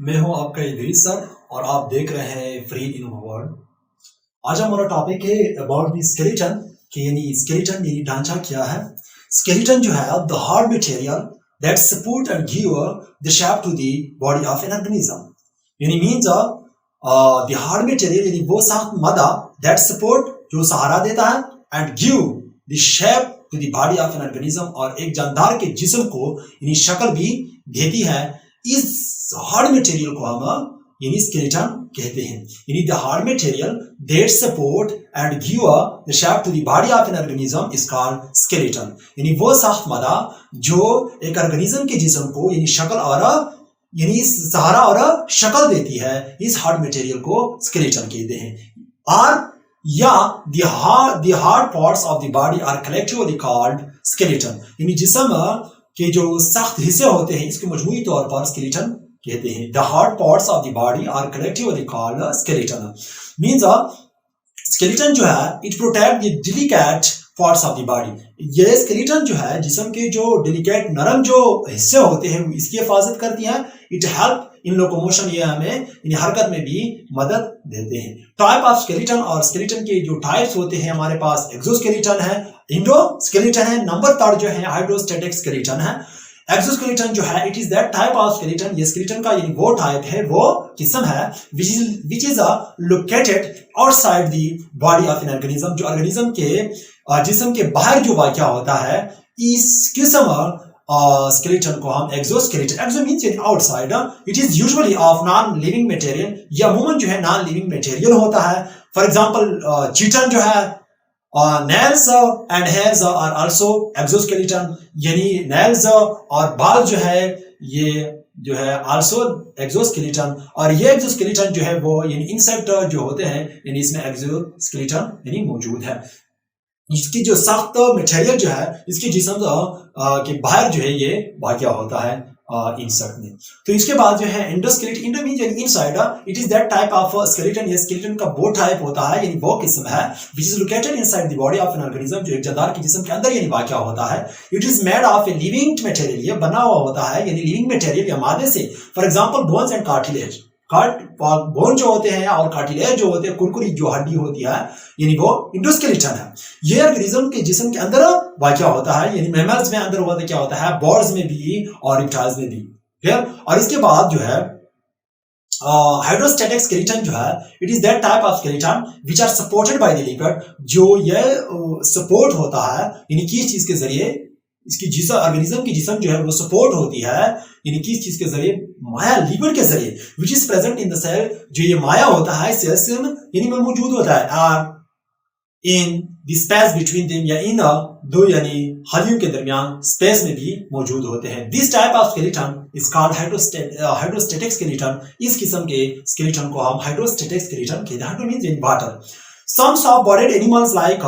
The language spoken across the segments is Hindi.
मैं हूं आपका इदरीस सर और आप देख रहे हैं फ्री इन वर्ल्ड। आज हमारा टॉपिक है अबाउट द स्केलेटन कि यानी स्केलेटन यानी ढांचा क्या है। स्केलेटन जो है the hard material that support and give the shape to the body of an organism. यानी मींस द हार्ड मटेरियल यानी वो साख्त मादा दैट सपोर्ट जो सहारा देता है and give the shape to the body of an organism और एक जानदार के जिस्म को यानी शक्ल भी देती है। इस हार्ड मटेरियल को हम यानी स्केलेटन कहते हैं। यानी the hard material that support and give the shape to the body of an organism is called skeleton. यानी वो साख्त मादा जो एक ऑर्गेनिज्म के जिस्म को यानी शक्ल और यानी सहारा और शक्ल देती है, इस हार्ड मटेरियल को स्केलेटन कहते हैं। और या the hard parts of the body are collectively called skeleton. यानी जिस्म के जो सख्त हिस्से होते हैं इसको मजमूई तौर पर स्केलेटन कहते हैं। The hard parts of the body are collectively called skeleton. Means skeleton जो है it protect the delicate parts of the body. ये स्केलेटन जो है जिस्म के जो डेलिकेट नरम जो हिस्से होते हैं इसकी हिफाजत करती है। इट हेल्प इन लोकोमोशन, ये हमें इन हरकत में भी मदद देते हैं। टाइप ऑफ स्केलेटन और स्केलेटन के जो टाइप्स होते हैं हमारे पास एक्सोस्केलेटन है, इंडो स्केलेटन है, नंबर 3 जो है हाइड्रोस्टैटिक स्केलेटन है। एक्सोस्केलेटन जो है it is that type of skeleton, ये स्केलेटन का यानी वो टाइप है, वो किस्म है which is located outside the body of an organism, जो ऑर्गेनिज्म के जिस्म के बाहर जो वाक़या होता है। इस किस्म स्केलेटन को हम exoskeleton, exo means outside, it is usually of non living material, या अमूमन जो है नॉन लिविंग मटेरियल होता है। फॉर एग्जांपल चिटन जो है nails and hairs are also exoskeleton, यानी nails और बाल जो है ये जो है also exoskeleton, और ये exoskeleton जो है वो यानी इंसेक्ट जो होते हैं यानी इसमें exoskeleton यानी मौजूद है। इसकी जो सख्त मटेरियल जो है इसके जिस्म के बाहर जो है ये वाक़या होता है इंसेक्ट में। तो इसके बाद जो है एंडोस्केलेटन, इंडो मींस यानी inside, it is that type of skeleton, ये स्केलेटन का वो टाइप होता है यानी वो किस्म है which is located inside the body of an organism, जो एक जानदार के जिस्म के अंदर यानी वाक़या होता है। It is made of a living material, ये बना हुआ होता है यानी लिविंग मटेरियल या मादे से। For example bones and cartilage, bone जो होते हैं और कार्टिलेज जो होते हैं, कुरकुरी जो हड्डी होती है यानी वो इंडोस्केलेटन है। ये ऑर्गेनिज्म के जिस्म के अंदर वाक़या होता है यानी मैमल्स में अंदर होता क्या होता है, बर्ड्स में भी और रिप्टाइल्स में भी। क्लियर। और इसके बाद जो है हाइड्रोस्टैटिक स्केलेटन जो है it is that type of skeleton which are supported by the liver, जो ये सपोर्ट होता है यानी किस चीज के जरिए, इसकी जिस्म ऑर्गेनिज्म की जिस्म जो है वो सपोर्ट होती है यानी किस चीज के जरिए, माया लीवर के जरिए, which is present in the cell, जो ये माया होता है सेल्स यानी में मौजूद होता है, और in the space between them, या इन दो यानी हड्डियों के दरमियान स्पेस में भी मौजूद होते हैं। This type of skeleton is called hydrostatic skeleton. इस किस्म के स्केलेटन को हम हाइड्रोस्टैटिक स्केलेटन कहते हैं। Hydro means in water. Some soft bodied animals like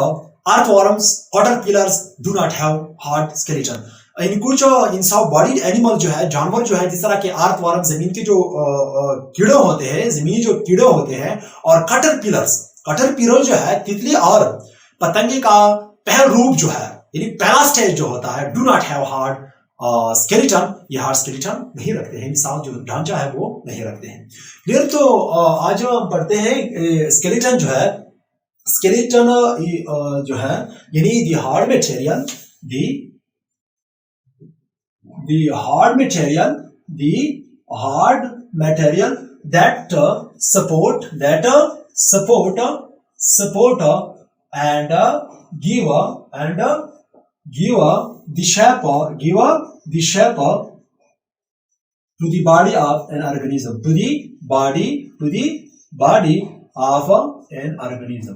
earthworms, caterpillars do not have hard skeleton। इन कुछ इन सॉफ्ट बॉडीड एनिमल जो है, जानवर जो है, जिस तरह के अर्थवॉर्म जमीन के जो कीड़े होते हैं, जमीनी जो कीड़े होते हैं, और कैटरपिलर जो है तितली और पतंगे का पहला रूप जो है यानी पहला स्टेज जो होता है, do not have hard skeleton, ये हार्ड स्केलेटन नहीं रखते हैं, साथ जो ढांचा है वो नहीं रखते हैं। क्लियर। तो आज हम पढ़ते हैं स्केलेटन जो है, स्केलेटन जो है यानी the hard material, that support and give the shape to the body of an organism, to the body of an organism,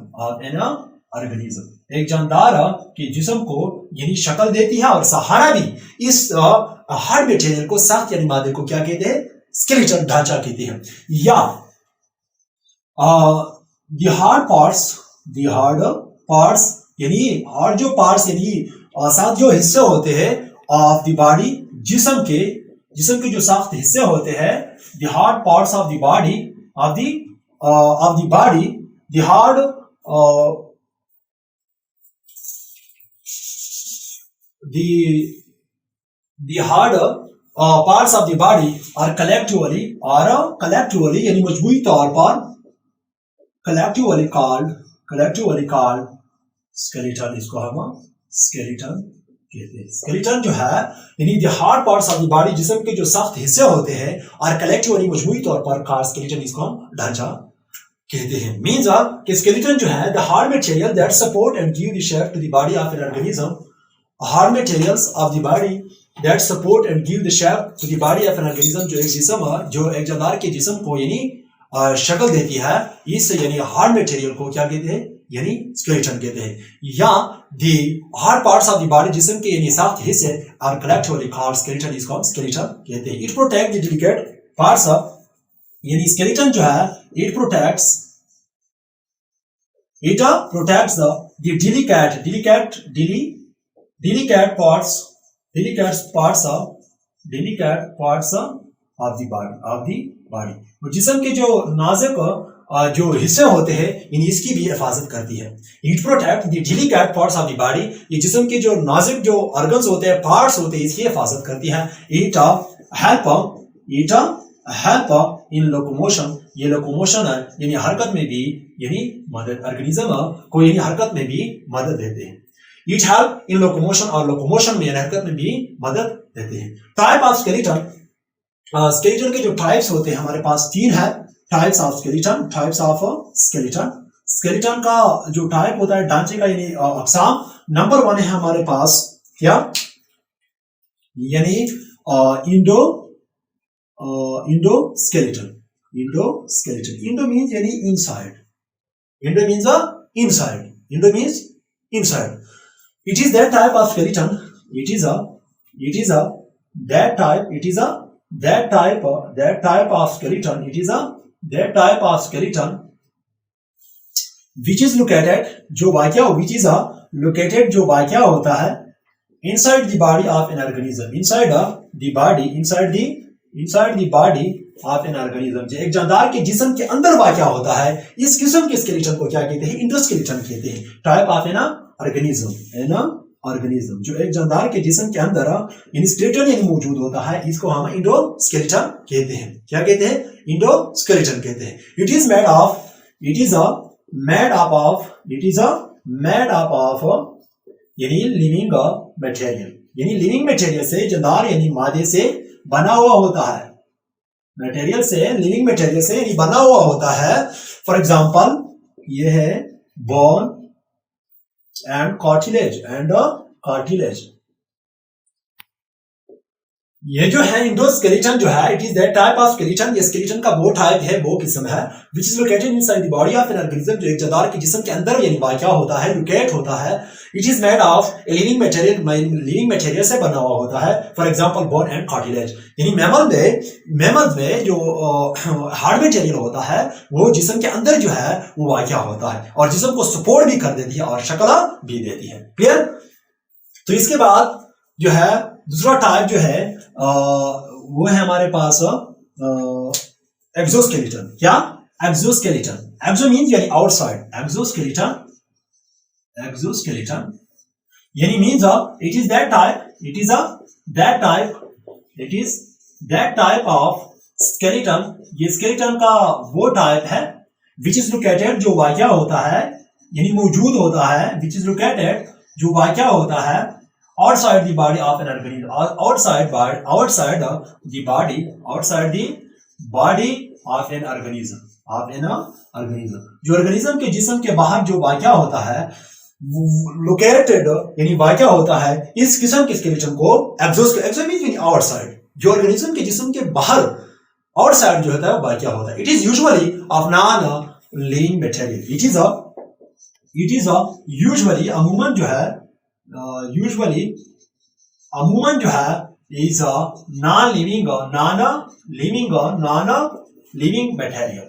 एक जानदार के जिस्म को यानी शक्ल देती है और सहारा भी। इस हार्ड मटेरियल को, सख्त यानी मादे को क्या कहते हैं, स्केलेटन ढांचा कहते हैं। या द हार्ड पार्ट्स यानी हार्ड जो पार्ट्स यानी साथ जो हिस्से होते हैं ऑफ द बॉडी, जिस्म के जो सख्त हिस्से होते हैं, the hard parts of the body the hard the hard parts of the body are collectively यानी मजमूई तौर पर collectively called skeleton, इसको हम skeleton कहते हैं। skeleton जो है यानी the hard parts of the body, जिस्म के जो सख्त हिस्से होते हैं, और collectively मजमूई तौर पर called skeleton, इसको हम ढांचा कहते हैं। मीन्स कि skeleton जो है the hard material that support and give the shape to the body of an organism, hard materials of the body that support and give the shape to the body of an organism, जो एक जिस्म जो एक जानदार के जिस्म को यानी शक्ल देती है, इस यानी हार्ड मटेरियल को क्या कहते हैं, यानी स्केलेटन कहते हैं। या दी hard parts of the body, जिस्म के यानी सख्त हिस्से, आर कलेक्टिवली कॉल्ड स्केलेटन, इसको स्केलेटन कहते हैं। It protect the delicate parts of, यानी स्केलेटन जो है it protects the delicate parts of the body, और जिस्म के जो नाजुक जो हिस्से होते हैं, इसकी भी हिफाजत करती है। It protect the delicate parts of the body, ये जिस्म के जो नाजुक जो ऑर्गन्स होते हैं, पार्ट्स होते हैं, इसकी हिफाजत करती है। इट हेल्प इन लोकोमोशन, ये लोकोमोशन है यानी हरकत में भी यानी मदद, ऑर्गेनिज्म को यानी हरकत में भी मदद देते हैं। इट हेल्प इन लोकोमोशन, और लोकोमोशन में यानी हरकत में भी मदद देते हैं। टाइप ऑफ स्केलेटन, स्केलेटन के जो टाइप्स होते हैं हमारे पास 3 है। टाइप्स ऑफ स्केलेटन, स्केलेटन का जो टाइप होता है ढांचे का यानी अकसाम, नंबर 1 है हमारे पास क्या, यानी इंडो स्केलेटन। इंडो मीन्स यानी inside, Indo means inside. It is that type of skeleton. It is that type of skeleton. It is that type of skeleton which is located, जो वाक़या which is located, जो वाक़या होता है inside the body of an organism. Inside the body of an organism, जो एक जानदार के जिस्म के अंदर वाक़या होता है, इस किस्म के स्केलेटन को क्या कहते हैं, इंडोस्केलेटन कहते हैं। टाइप ऑफ ऑर्गेनिज्म, जो एक जानदार के जिस्म के अंदर यानी स्केलेटन यानी मौजूद होता है, इसको हम इंडोस्केलेटन कहते हैं। क्या कहते हैं, इंडोस्केलेटन कहते हैं। It is made up of यानी लिविंग मटेरियल से, जानदार यानी मादे से बना हुआ होता है, लिविंग मटेरियल से यानी बना हुआ होता है। फॉर एग्जाम्पल ये है बोन and cartilage, ये जो है इंडोस्केलेटन जो है, it is that type of skeleton, ये स्केलेटन का वो टाइप है, वो किस्म है, which is located inside the body of an organism, जो एक जानदार के जिस्म के अंदर यानी वाक़या होता है, लोकेट होता है। It is made of living material से बना हुआ होता है। For example bone and cartilage, यानी मैमल में जो हार्ड मटेरियल होता है, वो जिस्म के अंदर जो है वो वाक़या होता है, और जिस्म को सपोर्ट भी कर देती है और शक्ल भी देती है। क्लियर। तो इसके बाद जो है दूसरा टाइप जो है वो है हमारे पास एक्सोस्केलेटन। क्या, एक्सोस्केलेटन, एक्सो मींस यानी आउटसाइड, एक्सोस्केलेटन यानी means it is that type of skeleton, ये स्केलेटन का वो टाइप है विच इज लोकेटेड, जो वाक़या होता है यानी मौजूद होता है, विच इज लोकेटेड, जो वाक़या होता है outside the body of an organism, outside the body of an organism, जो ऑर्गेनिज्म के जिस्म के बाहर जो वाक़या होता है, लोकेटेड यानी वाक़या होता है, इस किस्म के स्केलेटन को एक्सो मींस यानी आउटसाइड, जो ऑर्गेनिज्म के जिस्म के बाहर आउटसाइड जो होता है वाक़या होता है। It is usually of non living material, it is usually अमूमन जो है is a non-living material.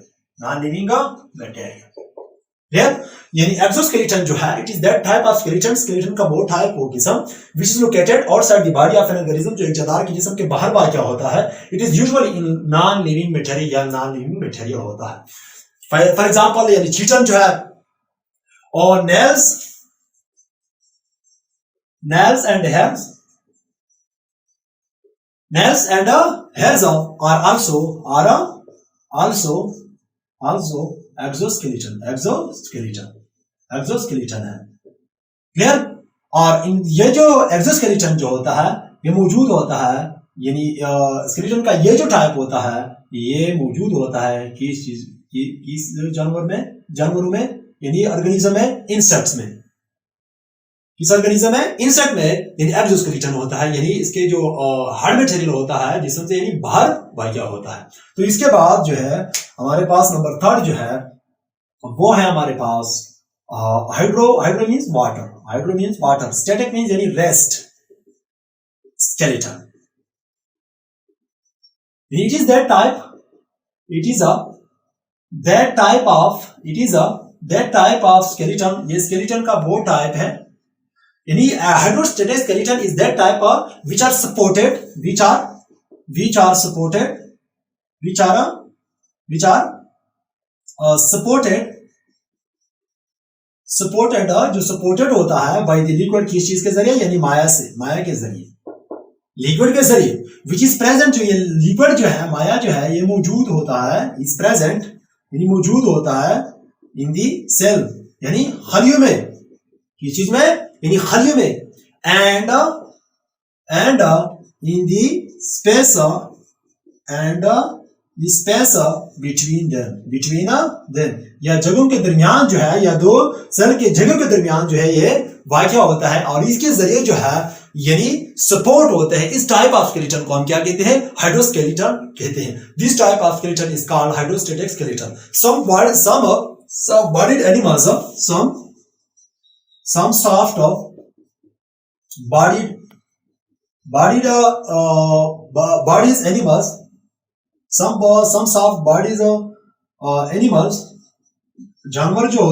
यानी एक्सोस्केलेटन जो है, it is that type of skeleton का वो टाइप हो किस्म which is located outside the body of an organism, जो एक जानदार के जिस्म के बाहर वाक़या होता है। It is usually in non living material होता है। फॉर एग्जांपल यानी चिकन जो है, और nails and hairs, nails and hairs are also exoskeleton है, क्लियर। और इन ये जो एक्सोस्केलेटन जो होता है ये मौजूद होता है, यानी स्केलेटन का ये जो टाइप होता है ये मौजूद होता है किस चीज किस जानवरों में यानी ऑर्गेनिज्म में, इंसेक्ट्स में। किस ऑर्गेनिज्म में? इंसेक्ट में यानी एक्सोस्केलेटन होता है, यानी इसके जो हार्ड मटेरियल होता है जिसम से यानी बाहर वाक़या होता है। तो इसके बाद जो है हमारे पास नंबर 3 जो है वो है हमारे पास hydro means water, static means यानी rest skeleton. It is that type. It is that type of skeleton. ये skeleton का वो type है, यानी hydrostatic skeleton is that type of which are supported जो supported होता है by the liquid, किस चीज के जरिए, यानी माया के जरिए, लिक्विड के जरिए, विच इज प्रेजेंट। जो ये लिक्विड जो है, माया जो है, ये मौजूद होता है, इज प्रेजेंट यानी मौजूद होता है इन दी सेल यानी खलियों में, किस चीज में, यानी खलियों में, and in the space between them, या जगहों के दरमियान जो है, या दो सेल के जगह के दरमियान जो है ये वाक़या होता है, और इसके जरिए जो है यानी सपोर्ट होते हैं। इस टाइप ऑफ स्केलेटन को हम क्या कहते हैं? हाइड्रोस्केलेटन कहते हैं। This type of skeleton is called hydrostatic skeleton. some bodied animals, some soft bodied bodies animals, some soft bodies animals, जानवर जो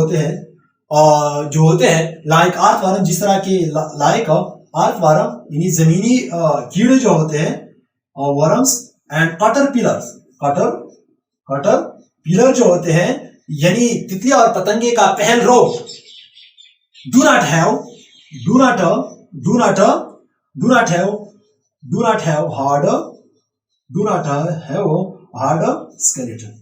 होते हैं लाइक अर्थवर्म, जिस तरह के लाइक अर्थवर्म यानी जमीनी कीड़े जो होते हैं, वर्म्स, एंड कटर जो होते हैं यानी तितली और पतंगे का पहल रोग, do not have hard skeleton,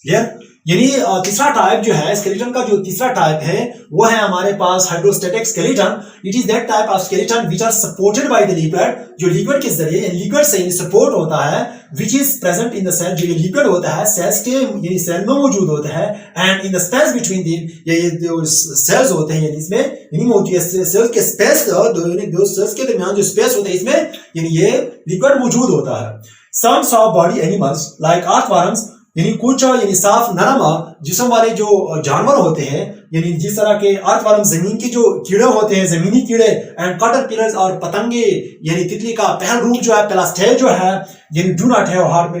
clear. यानी तीसरा टाइप जो है स्केलेटन का, जो तीसरा टाइप है वो है हमारे पास hydrostatic skeleton. It is that type of skeleton which are supported by the liquid, जो लिक्विड के जरिए, लिक्विड से सपोर्ट होता है, which is present in the cell, जो ये लिक्विड होता है सेल्स के यानी सेल में मौजूद होता है, and in the space between them, ये जो सेल्स होते हैं यानी इसमें यानी मौजूद सेल्स के स्पेस, दो सेल्स के दरमियान जो स्पेस होता है इसमें यानी ये लिक्विड मौजूद होता है। Some soft body animals like earthworms, यानी कुछ यानी साफ नरम जिस्म वाले जो जानवर होते हैं, यानी जिस तरह के अर्थवर्म जमीन के जो कीड़े होते हैं, जमीनी कीड़े, एंड कैटरपिलर्स और पतंगे यानी तितली का पहल रूप जो है, पहला स्टेज जो है, यानी do not have hard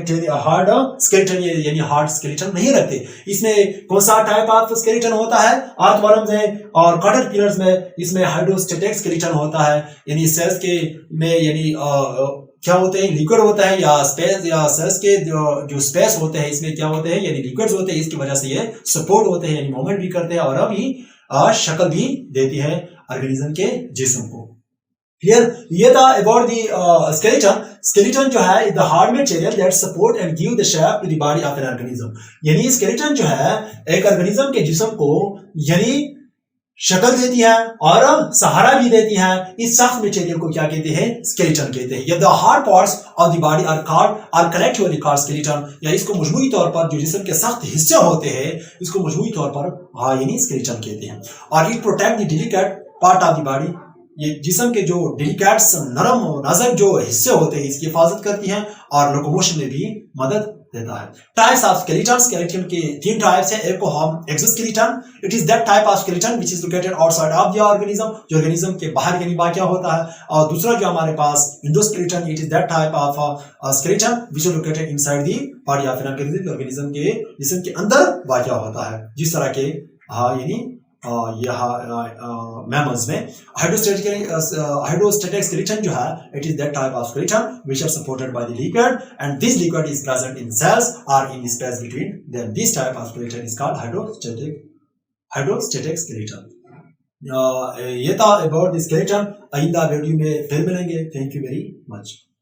skeleton, यानी हार्ड स्केलेटन नहीं रखते। इसमें कौन सा टाइप ऑफ स्केलेटन होता है? अर्थवर्म्स में और कैटरपिलर्स में इसमें हाइड्रोस्टैटिक स्केलेटन होता है, यानी सेल्स के में यानी क्या होते हैं, लिक्विड होता है, या स्पेस, या सेल्स के जो स्पेस होते हैं इसमें क्या होते हैं, यानी लिक्विड्स होते हैं, इसकी वजह से ये सपोर्ट होते हैं, यानी मूवमेंट भी करते हैं और अभी शक्ल भी देती है ऑर्गेनिज्म के जिस्म को, क्लियर। ये था अबाउट द स्केलेटन जो है the hard material that support and give the shape to the body of an organism, यानी स्केलेटन जो है एक ऑर्गेनिज्म के जिस्म को यानी शक्ल देती है और सहारा भी देती है। इस सख्त मटेरियल को क्या कहते हैं? स्केलेटन कहते हैं। या the hard parts of the body are collectively called skeleton, या इसको मजमूई तौर पर जो जिस्म के सख्त हिस्से होते हैं इसको मजमूई तौर पर यानी स्केलेटन कहते हैं। और it protect the delicate part of the body, ये जिस्म के जो डेलिकेट नरम नाजुक जो हिस्से होते हैं इसकी हिफाजत करती हैं और लोकोमोशन में भी मदद देता है। टाइप्स ऑफ स्केलेटन, स्केलेटन के 3 टाइप्स हैं। एक को हम exoskeleton, it is that type of skeleton which is located outside of the organism, जो ऑर्गेनिज्म के बाहर यानी वाक़या होता है। और दूसरा जो हमारे पास endoskeleton, it is that type of skeleton which is located inside the body of an organism के जिस्म के अंदर वाक़या होता है, जिस तरह के यानी मैमल्स में। हाइड्रोस्टैटिक स्केलेटन जो है it is that type of skeleton which are supported by the liquid and this liquid is present in cells और in space between them. This type of skeleton is called hydrostatic skeleton. ये था अबाउट द स्केलेटन। आइंदा वीडियो में फिर मिलेंगे। Thank you very much.